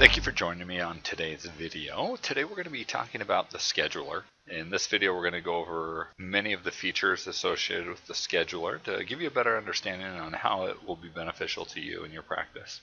Thank you for joining me on today's video. Today we're going to be talking about the scheduler. In this video we're going to go over many of the features associated with the scheduler to give you a better understanding on how it will be beneficial to you in your practice.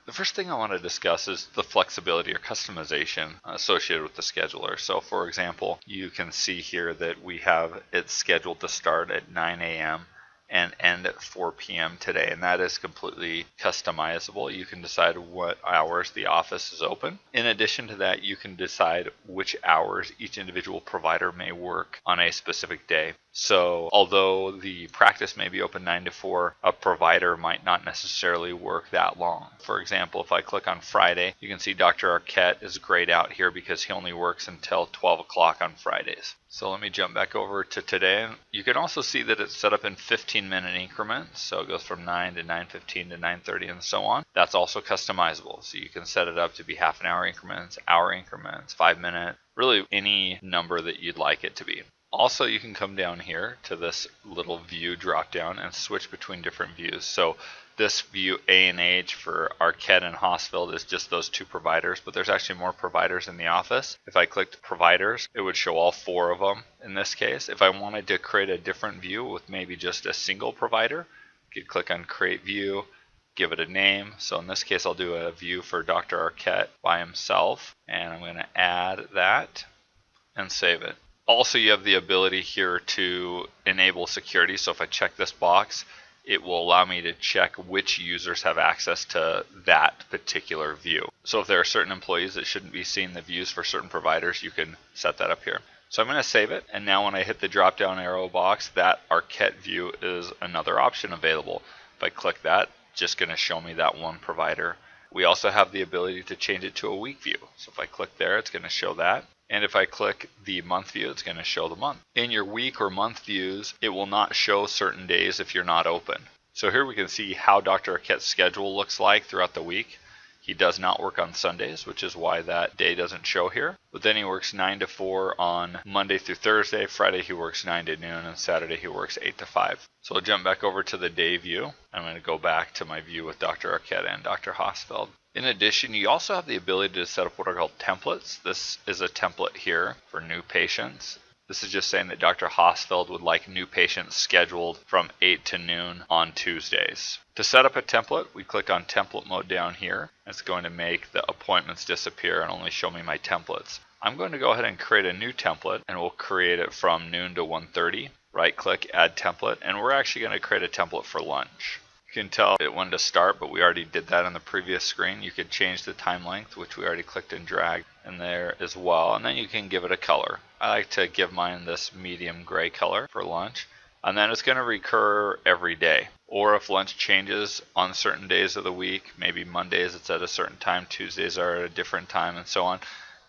The first thing I want to discuss is the flexibility or customization associated with the scheduler. So for example, you can see here that we have it scheduled to start at 9 a.m. and end at 4 p.m. today, and that is completely customizable. You can decide what hours the office is open. In addition to that, you can decide which hours each individual provider may work on a specific day. So although the practice may be open 9 to 4, a provider might not necessarily work that long. For example, if I click on Friday, you can see Dr. Arquette is grayed out here because he only works until 12 o'clock on Fridays. So let me jump back over to today. You can also see that it's set up in 15-minute increments. So it goes from 9 to 9:15 to 9:30 and so on. That's also customizable. So you can set it up to be half an hour increments, hour increments, 5-minute, really any number that you'd like it to be. Also, you can come down here to this little view drop down and switch between different views. So this view A and H for Arquette and Hosfeld is just those two providers, but there's actually more providers in the office. If I clicked providers, it would show all 4 of them in this case. If I wanted to create a different view with maybe just a single provider, you could click on create view, give it a name. So in this case, I'll do a view for Dr. Arquette by himself, and I'm going to add that and save it. Also, you have the ability here to enable security. So if I check this box, it will allow me to check which users have access to that particular view. So if there are certain employees that shouldn't be seeing the views for certain providers, you can set that up here. So I'm going to save it, and now when I hit the drop down arrow box, that Arquette view is another option available. If I click that, it's just going to show me that one provider. We also have the ability to change it to a week view. So if I click there, it's going to show that. And if I click the month view, it's going to show the month. In your week or month views, it will not show certain days if you're not open. So here we can see how Dr. Arquette's schedule looks like throughout the week. He does not work on Sundays, which is why that day doesn't show here. But then he works 9 to 4 on Monday through Thursday. Friday he works 9 to noon, and Saturday he works 8 to 5. So I'll jump back over to the day view. I'm going to go back to my view with Dr. Arquette and Dr. Hosfeld. In addition, you also have the ability to set up what are called templates. This is a template here for new patients. This is just saying that Dr. Hosfeld would like new patients scheduled from 8 to noon on Tuesdays. To set up a template, we click on template mode down here. It's going to make the appointments disappear and only show me my templates. I'm going to go ahead and create a new template, and we'll create it from noon to 1:30. Right click, add template, and we're actually going to create a template for lunch. You can tell it when to start, but we already did that on the previous screen. You could change the time length, which we already clicked and dragged in there as well, and then you can give it a color. I like to give mine this medium gray color for lunch, and then it's going to recur every day. Or if lunch changes on certain days of the week, maybe Mondays it's at a certain time, Tuesdays are at a different time, and so on,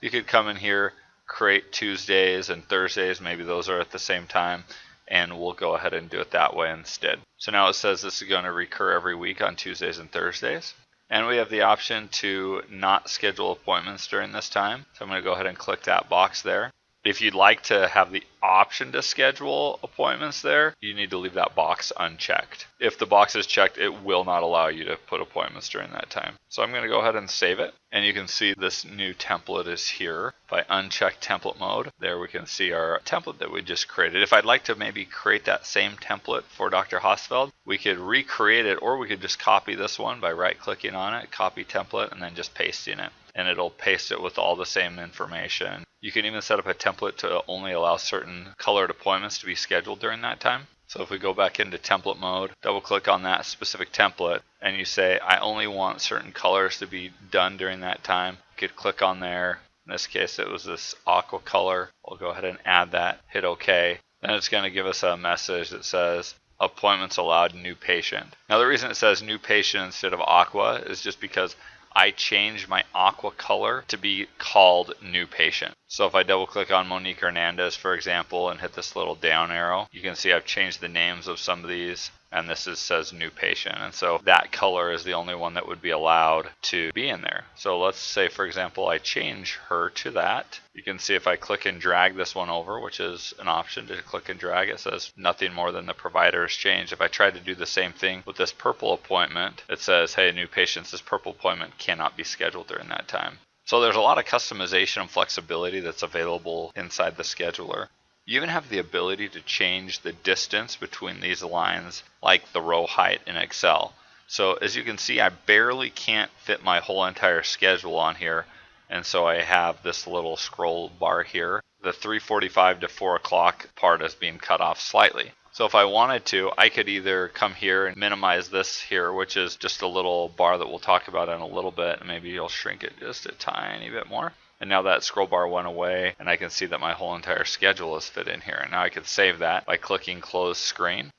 you could come in here, create Tuesdays and Thursdays, maybe those are at the same time, and we'll go ahead and do it that way instead. So now it says this is going to recur every week on Tuesdays and Thursdays. And we have the option to not schedule appointments during this time. So I'm going to go ahead and click that box there. If you'd like to have the option to schedule appointments there, you need to leave that box unchecked. If the box is checked, it will not allow you to put appointments during that time. So I'm going to go ahead and save it. And you can see this new template is here. If I uncheck template mode, there we can see our template that we just created. If I'd like to maybe create that same template for Dr. Hosfeld, we could recreate it, or we could just copy this one by right-clicking on it, copy template, and then just pasting it. And it'll paste it with all the same information. You can even set up a template to only allow certain colored appointments to be scheduled during that time. So if we go back into template mode, double click on that specific template, and you say, I only want certain colors to be done during that time, you could click on there. In this case, it was this aqua color. We'll go ahead and add that, hit OK. Then it's going to give us a message that says, appointments allowed, new patient. Now the reason it says new patient instead of aqua is just because I changed my aqua color to be called new patient. So if I double click on Monique Hernandez, for example, and hit this little down arrow, you can see I've changed the names of some of these. and this says new patient, and so that color is the only one that would be allowed to be in there. So let's say, for example, I change her to that. You can see if I click and drag this one over, which is an option to click and drag, it says nothing more than the provider has changed. If I try to do the same thing with this purple appointment, it says, hey, new patients, this purple appointment cannot be scheduled during that time. So there's a lot of customization and flexibility that's available inside the scheduler. You even have the ability to change the distance between these lines, like the row height in Excel. So as you can see, I barely can't fit my whole entire schedule on here. And so I have this little scroll bar here. The 3:45 to 4 o'clock part is being cut off slightly. So if I wanted to, I could either come here and minimize this here, which is just a little bar that we'll talk about in a little bit. Maybe you'll shrink it just a tiny bit more. And now that scroll bar went away, and I can see that my whole entire schedule is fit in here. And now I could save that by clicking close screen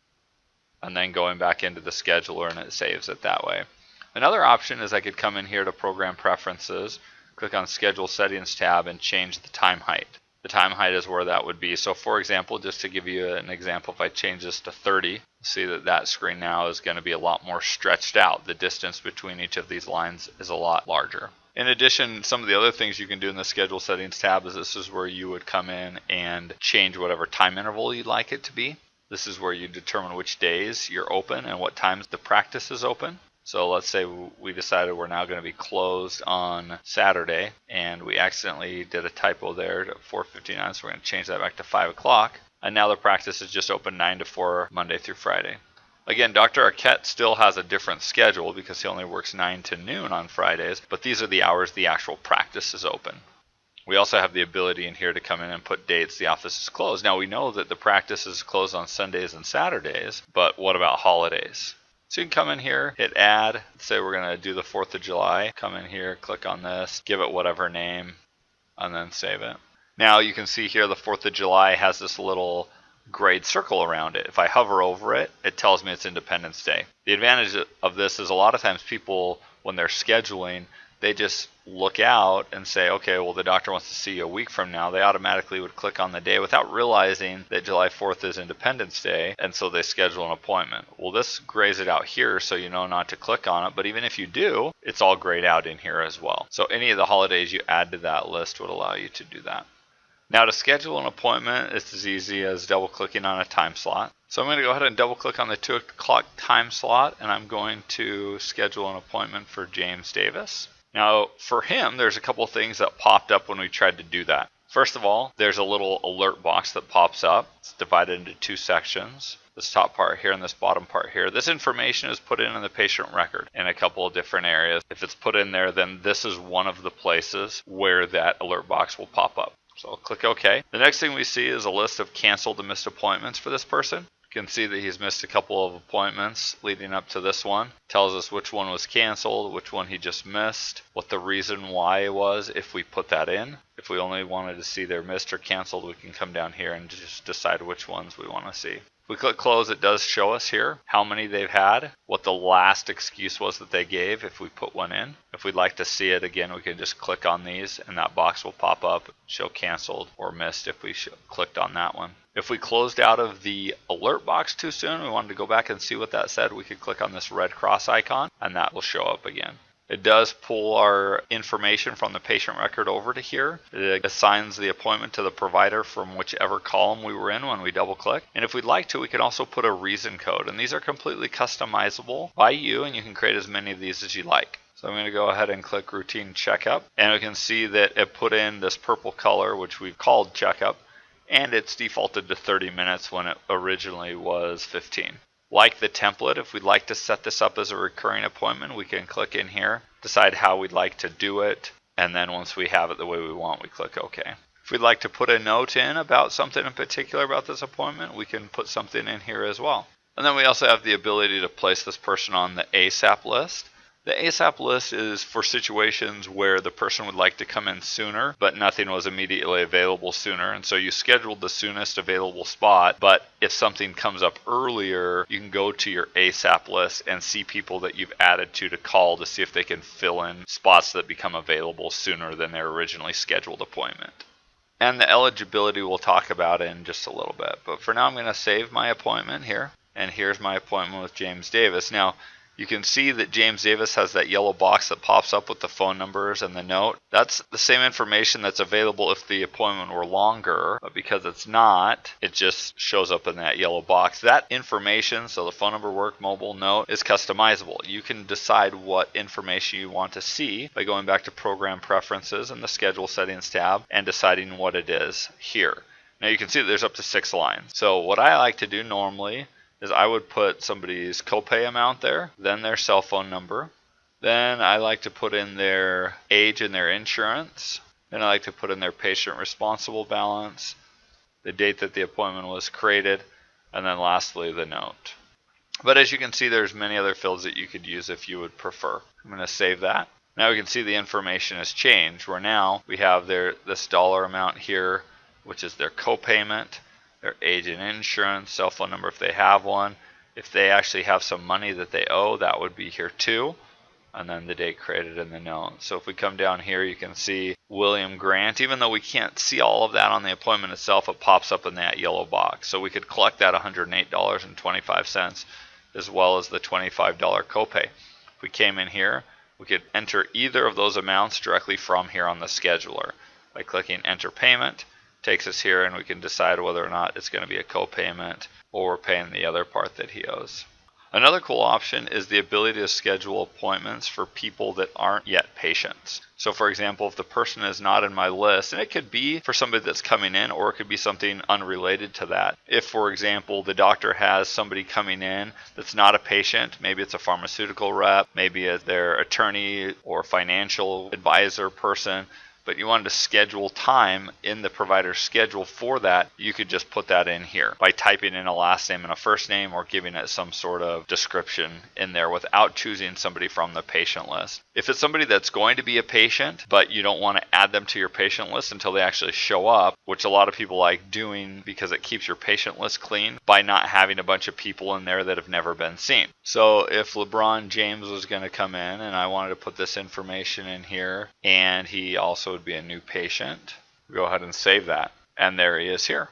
and then going back into the scheduler, and it saves it that way. Another option is I could come in here to program preferences, click on schedule settings tab, and change the time height. The time height is where that would be. So for example, just to give you an example, if I change this to 30, see that that screen now is going to be a lot more stretched out. The distance between each of these lines is a lot larger. In addition, some of the other things you can do in the schedule settings tab is this is where you would come in and change whatever time interval you'd like it to be. This is where you determine which days you're open and what times the practice is open. So let's say we decided we're now going to be closed on Saturday, and we accidentally did a typo there to 4:59, so we're going to change that back to 5 o'clock. And now the practice is just open 9 to 4 Monday through Friday. Again, Dr. Arquette still has a different schedule because he only works 9 to noon on Fridays, but these are the hours the actual practice is open. We also have the ability in here to come in and put dates the office is closed. Now we know that the practice is closed on Sundays and Saturdays, but what about holidays? So you can come in here, hit add, say we're going to do the 4th of July, come in here, click on this, give it whatever name, and then save it. Now you can see here the 4th of July has this little grayed circle around it. If I hover over it, it tells me it's Independence Day. The advantage of this is a lot of times people, when they're scheduling, they just look out and say, okay, well, the doctor wants to see you a week from now. They automatically would click on the day without realizing that July 4th is Independence Day, and so they schedule an appointment. Well, this grays it out here so you know not to click on it, but even if you do, it's all grayed out in here as well. So any of the holidays you add to that list would allow you to do that. Now to schedule an appointment, it's as easy as double clicking on a time slot. So I'm going to go ahead and double click on the 2 o'clock time slot, and I'm going to schedule an appointment for James Davis. Now for him, there's a couple of things that popped up when we tried to do that. First of all, there's a little alert box that pops up. It's divided into 2 sections. This top part here and this bottom part here. This information is put in the patient record in a couple of different areas. If it's put in there, then this is one of the places where that alert box will pop up. So I'll click OK. The next thing we see is a list of canceled and missed appointments for this person. You can see that he's missed a couple of appointments leading up to this one. Tells us which one was canceled, which one he just missed, what the reason why was if we put that in. If we only wanted to see they're missed or canceled, we can come down here and just decide which ones we want to see. If we click close, it does show us here how many they've had, what the last excuse was that they gave if we put one in. If we'd like to see it again, we can just click on these and that box will pop up, show canceled or missed if we clicked on that one. If we closed out of the alert box too soon, we wanted to go back and see what that said, we could click on this red cross icon and that will show up again. It does pull our information from the patient record over to here. It assigns the appointment to the provider from whichever column we were in when we double click. And if we'd like to, we could also put a reason code. And these are completely customizable by you, and you can create as many of these as you like. So I'm going to go ahead and click routine checkup. And we can see that it put in this purple color, which we've called checkup, and it's defaulted to 30 minutes when it originally was 15. Like the template, if we'd like to set this up as a recurring appointment, we can click in here, decide how we'd like to do it, and then once we have it the way we want, we click OK. If we'd like to put a note in about something in particular about this appointment, we can put something in here as well. And then we also have the ability to place this person on the ASAP list. The ASAP list is for situations where the person would like to come in sooner, but nothing was immediately available sooner. And so you scheduled the soonest available spot, but if something comes up earlier, you can go to your ASAP list and see people that you've added to call to see if they can fill in spots that become available sooner than their originally scheduled appointment. And the eligibility we'll talk about in just a little bit. But for now, I'm going to save my appointment here. and here's my appointment with James Davis. Now, you can see that James Davis has that yellow box that pops up with the phone numbers and the note. That's the same information that's available if the appointment were longer, but because it's not, it just shows up in that yellow box. That information, so the phone number, work, mobile, note, is customizable. You can decide what information you want to see by going back to Program Preferences in the Schedule Settings tab and deciding what it is here. Now you can see that there's up to 6 lines. So what I like to do normally is I would put somebody's copay amount there, then their cell phone number. Then I like to put in their age and their insurance. Then I like to put in their patient responsible balance, the date that the appointment was created, and then lastly the note. But as you can see, there's many other fields that you could use if you would prefer. I'm going to save that. Now we can see the information has changed, where now we have this dollar amount here, which is their copayment, their age and insurance, cell phone number if they have one. If they actually have some money that they owe, that would be here too. And then the date created in the note. So if we come down here, you can see William Grant. Even though we can't see all of that on the appointment itself, it pops up in that yellow box. So we could collect that $108.25 as well as the $25 copay. If we came in here, we could enter either of those amounts directly from here on the scheduler by clicking Enter Payment. Takes us here, and we can decide whether or not it's going to be a co-payment or we're paying the other part that he owes. Another cool option is the ability to schedule appointments for people that aren't yet patients. So for example, if the person is not in my list, and it could be for somebody that's coming in, or it could be something unrelated to that. If, for example, the doctor has somebody coming in that's not a patient, maybe it's a pharmaceutical rep, maybe it's their attorney or financial advisor person, but you wanted to schedule time in the provider's schedule for that, you could just put that in here by typing in a last name and a first name or giving it some sort of description in there without choosing somebody from the patient list. If it's somebody that's going to be a patient, but you don't want to add them to your patient list until they actually show up, which a lot of people like doing because it keeps your patient list clean by not having a bunch of people in there that have never been seen. So if LeBron James was going to come in and I wanted to put this information in here, and he also would be a new patient, go ahead and save that, and there he is here.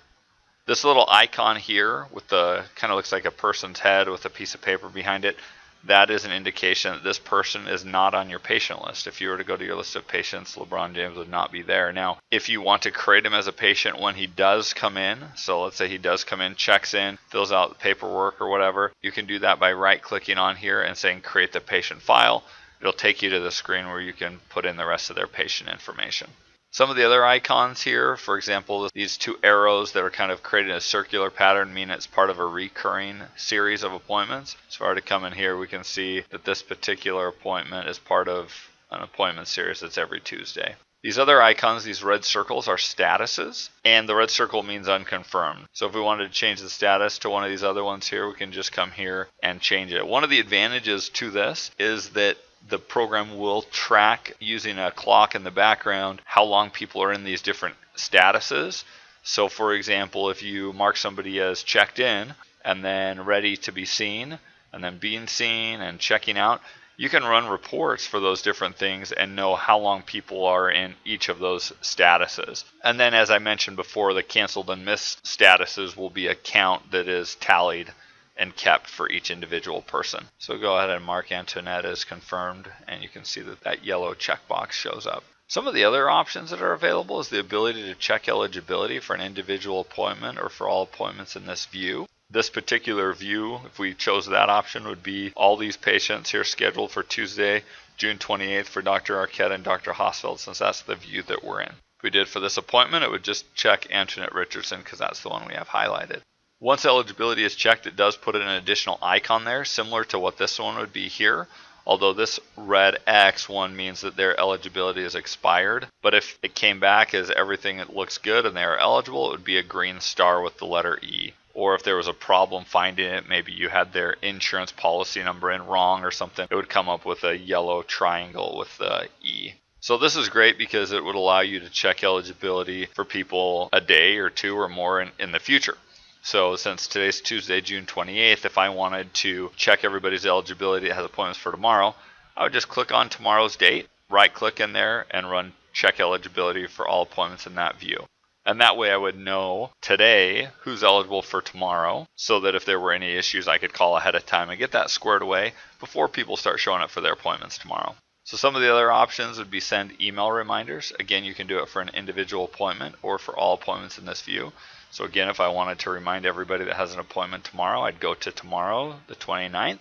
This little icon here with the kind of looks like a person's head with a piece of paper behind it, that is an indication that this person is not on your patient list. If you were to go to your list of patients, LeBron James would not be there. Now, if you want to create him as a patient when he does come in, so let's say he does come in, checks in, fills out the paperwork or whatever, you can do that by right-clicking on here and saying create the patient file. It'll take you to the screen where you can put in the rest of their patient information. Some of the other icons here, for example, these two arrows that are kind of creating a circular pattern mean it's part of a recurring series of appointments. So if I were to come in here, we can see that this particular appointment is part of an appointment series that's every Tuesday. These other icons, these red circles, are statuses, and the red circle means unconfirmed. So if we wanted to change the status to one of these other ones here, we can just come here and change it. One of the advantages to this is that the program will track, using a clock in the background, how long people are in these different statuses. So for example, if you mark somebody as checked in and then ready to be seen and then being seen and checking out, you can run reports for those different things and know how long people are in each of those statuses. And then, as I mentioned before, the canceled and missed statuses will be a count that is tallied and kept for each individual person. So go ahead and mark Antoinette as confirmed, and you can see that that yellow checkbox shows up. Some of the other options that are available is the ability to check eligibility for an individual appointment or for all appointments in this view. This particular view, if we chose that option, would be all these patients here scheduled for Tuesday, June 28th for Dr. Arquette and Dr. Hosfeld, since that's the view that we're in. If we did for this appointment, it would just check Antoinette Richardson because that's the one we have highlighted. Once eligibility is checked, it does put in an additional icon there, similar to what this one would be here, although this red X one means that their eligibility is expired. But if it came back as everything that looks good and they are eligible, it would be a green star with the letter E. Or if there was a problem finding it, maybe you had their insurance policy number in wrong or something, it would come up with a yellow triangle with the E. So this is great because it would allow you to check eligibility for people a day or two or more in the future. So since today's Tuesday, June 28th, if I wanted to check everybody's eligibility that has appointments for tomorrow, I would just click on tomorrow's date, right click in there, and run check eligibility for all appointments in that view. And that way I would know today who's eligible for tomorrow, so that if there were any issues, I could call ahead of time and get that squared away before people start showing up for their appointments tomorrow. So some of the other options would be send email reminders. Again, you can do it for an individual appointment or for all appointments in this view. So again, if I wanted to remind everybody that has an appointment tomorrow, I'd go to tomorrow, the 29th,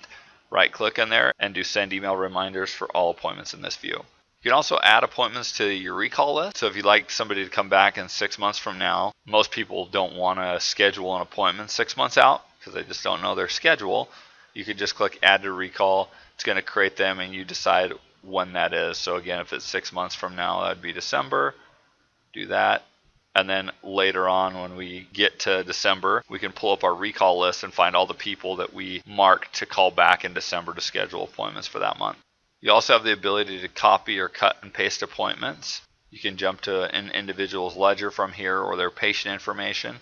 right click in there and do send email reminders for all appointments in this view. You can also add appointments to your recall list. So if you'd like somebody to come back in 6 months from now, most people don't want to schedule an appointment 6 months out because they just don't know their schedule. You could just click add to recall. It's going to create them and you decide when that is. So again, if it's 6 months from now, that'd be December. Do that. And then later on, when we get to December, we can pull up our recall list and find all the people that we marked to call back in December to schedule appointments for that month. You also have the ability to copy or cut and paste appointments. You can jump to an individual's ledger from here or their patient information.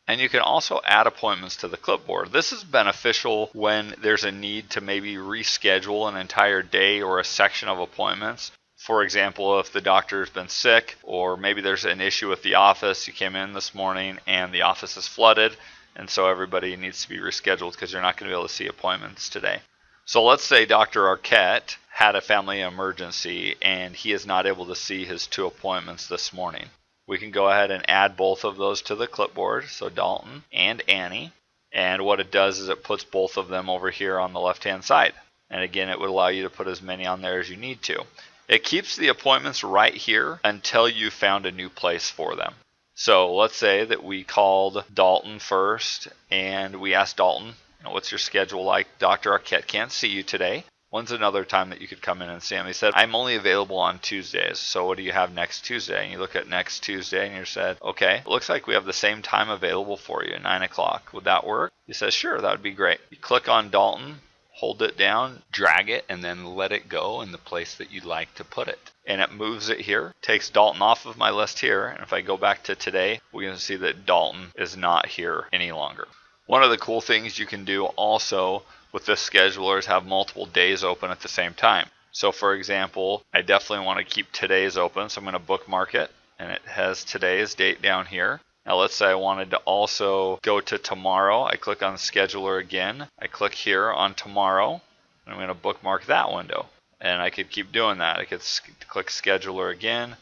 And you can also add appointments to the clipboard. This is beneficial when there's a need to maybe reschedule an entire day or a section of appointments. For example, if the doctor's been sick, or maybe there's an issue with the office, you came in this morning and the office is flooded, and so everybody needs to be rescheduled because you're not going to be able to see appointments today. So let's say Dr. Arquette had a family emergency and he is not able to see his 2 appointments this morning. We can go ahead and add both of those to the clipboard, so Dalton and Annie. And what it does is it puts both of them over here on the left-hand side. And again, it would allow you to put as many on there as you need to. It keeps the appointments right here until you found a new place for them. So let's say that we called Dalton first and we asked Dalton, what's your schedule like? Dr. Arquette can't see you today. When's another time that you could come in and see him? He said, I'm only available on Tuesdays. So what do you have next Tuesday? And you look at next Tuesday and you said, okay, it looks like we have the same time available for you, 9 o'clock. Would that work? He says, sure, that would be great. You click on Dalton, hold it down, drag it, and then let it go in the place that you'd like to put it. And it moves it here, takes Dalton off of my list here. And if I go back to today, we can see that Dalton is not here any longer. One of the cool things you can do also with this scheduler is have multiple days open at the same time. So for example, I definitely want to keep today's open, so I'm going to bookmark it, and it has today's date down here. Now let's say I wanted to also go to tomorrow. I click on scheduler again. I click here on tomorrow, and I'm going to bookmark that window. And I could keep doing that. I could click scheduler again,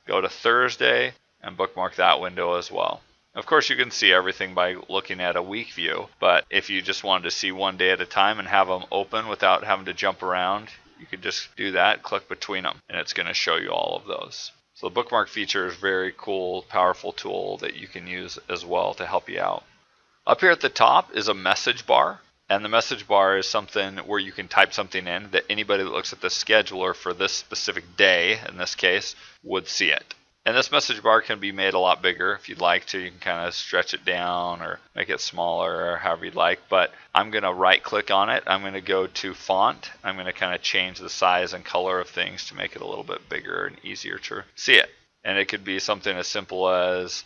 go to Thursday, and bookmark that window as well. Of course, you can see everything by looking at a week view, but if you just wanted to see one day at a time and have them open without having to jump around, you could just do that, click between them, and it's going to show you all of those. So the bookmark feature is a very cool, powerful tool that you can use as well to help you out. Up here at the top is a message bar, and the message bar is something where you can type something in that anybody that looks at the scheduler for this specific day, in this case, would see it. And this message bar can be made a lot bigger if you'd like to. You can kind of stretch it down or make it smaller or however you'd like. But I'm going to right click on it. I'm going to go to font. I'm going to kind of change the size and color of things to make it a little bit bigger and easier to see it. And it could be something as simple as,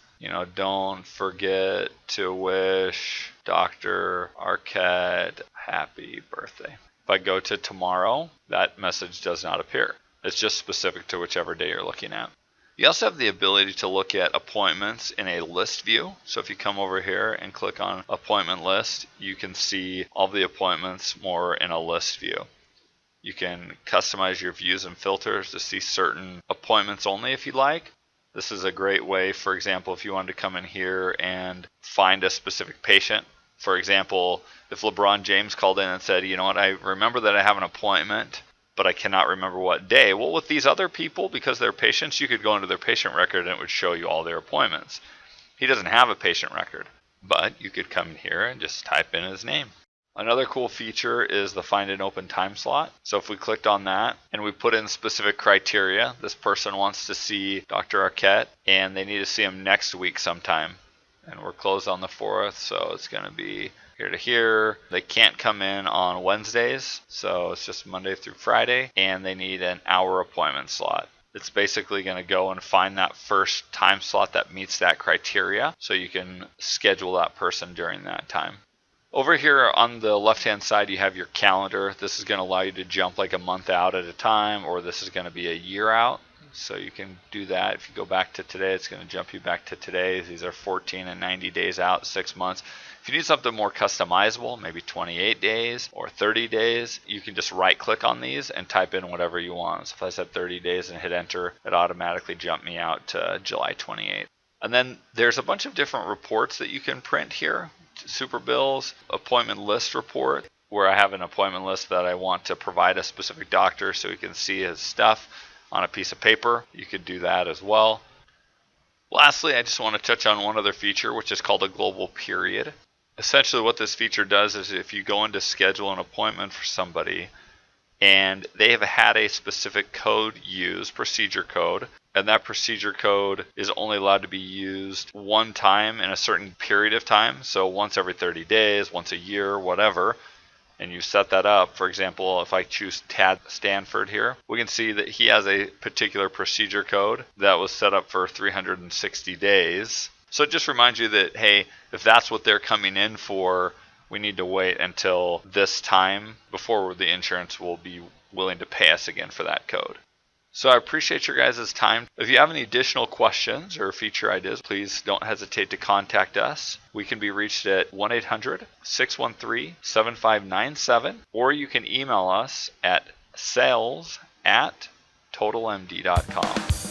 don't forget to wish Dr. Arquette happy birthday. If I go to tomorrow, that message does not appear. It's just specific to whichever day you're looking at. You also have the ability to look at appointments in a list view. So if you come over here and click on appointment list, you can see all the appointments more in a list view. You can customize your views and filters to see certain appointments only if you like. This is a great way, for example, if you wanted to come in here and find a specific patient. For example, if LeBron James called in and said, you know what, I remember that I have an appointment, but I cannot remember what day. Well, with these other people, because they're patients, you could go into their patient record and it would show you all their appointments. He doesn't have a patient record, but you could come in here and just type in his name. Another cool feature is the find an open time slot. So if we clicked on that and we put in specific criteria, this person wants to see Dr. Arquette and they need to see him next week sometime. And we're closed on the 4th, so it's going to be here to here. They can't come in on Wednesdays, so it's just Monday through Friday, and they need an hour appointment slot. It's basically going to go and find that first time slot that meets that criteria, so you can schedule that person during that time. Over here on the left-hand side, you have your calendar. This is going to allow you to jump like a month out at a time, or this is going to be a year out. So you can do that. If you go back to today, it's going to jump you back to today. These are 14 and 90 days out, 6 months. If you need something more customizable, maybe 28 days or 30 days, you can just right click on these and type in whatever you want. So if I said 30 days and hit enter, it automatically jumped me out to July 28th. And then there's a bunch of different reports that you can print here. Super bills, appointment list report, where I have an appointment list that I want to provide a specific doctor so he can see his stuff on a piece of paper. You could do that as well. Lastly, I just want to touch on one other feature, which is called a global period. Essentially what this feature does is if you go in to schedule an appointment for somebody and they have had a specific code used, procedure code, and that procedure code is only allowed to be used one time in a certain period of time, so once every 30 days, once a year, whatever, and you set that up. For example, if I choose Tad Stanford here, we can see that he has a particular procedure code that was set up for 360 days. So it just reminds you that, hey, if that's what they're coming in for, we need to wait until this time before the insurance will be willing to pay us again for that code. So I appreciate your guys' time. If you have any additional questions or feature ideas, please don't hesitate to contact us. We can be reached at 1-800-613-7597, or you can email us at sales@totalmd.com.